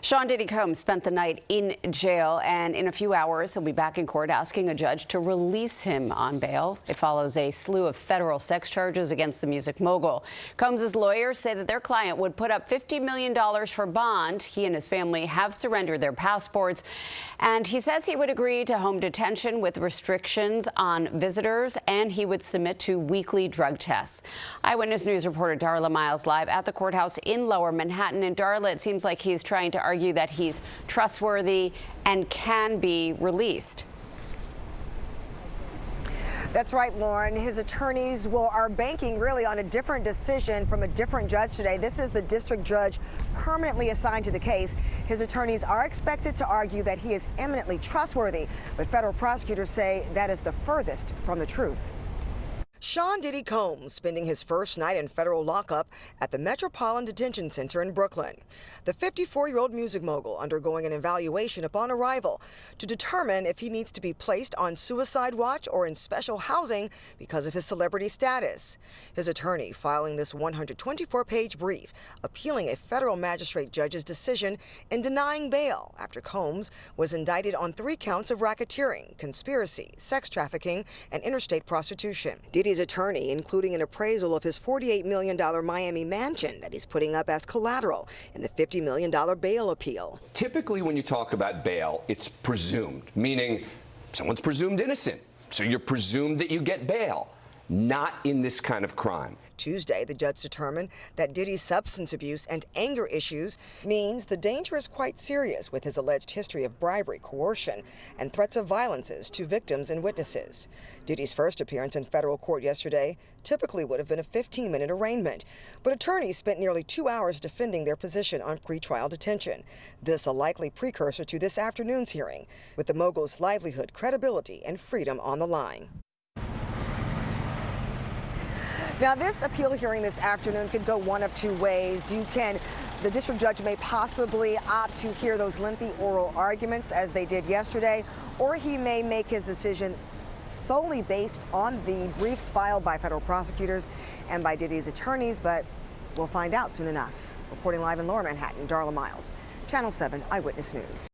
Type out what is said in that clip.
Sean Diddy Combs spent the night in jail, and in a few hours he'll be back in court asking a judge to release him on bail. It follows a slew of federal sex charges against the music mogul. Combs' lawyers say that their client would put up $50 million for bond. He and his family have surrendered their passports, and he says he would agree to home detention with restrictions on visitors, and he would submit to weekly drug tests. Eyewitness News reporter Darla Miles live at the courthouse in Lower Manhattan. And Darla, it seems like he's trying to argue that he's trustworthy and can be released. That's right, Lauren. His attorneys are banking really on a different decision from a different judge today. This is the district judge permanently assigned to the case. His attorneys are expected to argue that he is eminently trustworthy, but federal prosecutors say that is the furthest from the truth. Sean Diddy Combs spending his first night in federal lockup at the Metropolitan Detention Center in Brooklyn. The 54-year-old music mogul undergoing an evaluation upon arrival to determine if he needs to be placed on suicide watch or in special housing because of his celebrity status. His attorney filing this 124-page brief appealing a federal magistrate judge's decision in denying bail after Combs was indicted on 3 counts of racketeering, conspiracy, sex trafficking, and interstate prostitution. Diddy's attorney, including an appraisal of his $48 million Miami mansion that he's putting up as collateral in the $50 million bail appeal. Typically, when you talk about bail, it's presumed, meaning someone's presumed innocent. So you're presumed that you get bail. Not in this kind of crime. Tuesday, the judge determined that Diddy's substance abuse and anger issues means the danger is quite serious with his alleged history of bribery, coercion, and threats of violences to victims and witnesses. Diddy's first appearance in federal court yesterday typically would have been a 15-minute arraignment, but attorneys spent nearly 2 hours defending their position on pretrial detention. This a likely precursor to this afternoon's hearing, with the mogul's livelihood, credibility, and freedom on the line. Now, this appeal hearing this afternoon could go one of 2 ways. The district judge may possibly opt to hear those lengthy oral arguments as they did yesterday, or he may make his decision solely based on the briefs filed by federal prosecutors and by Diddy's attorneys, but we'll find out soon enough. Reporting live in Lower Manhattan, Darla Miles, Channel 7 Eyewitness News.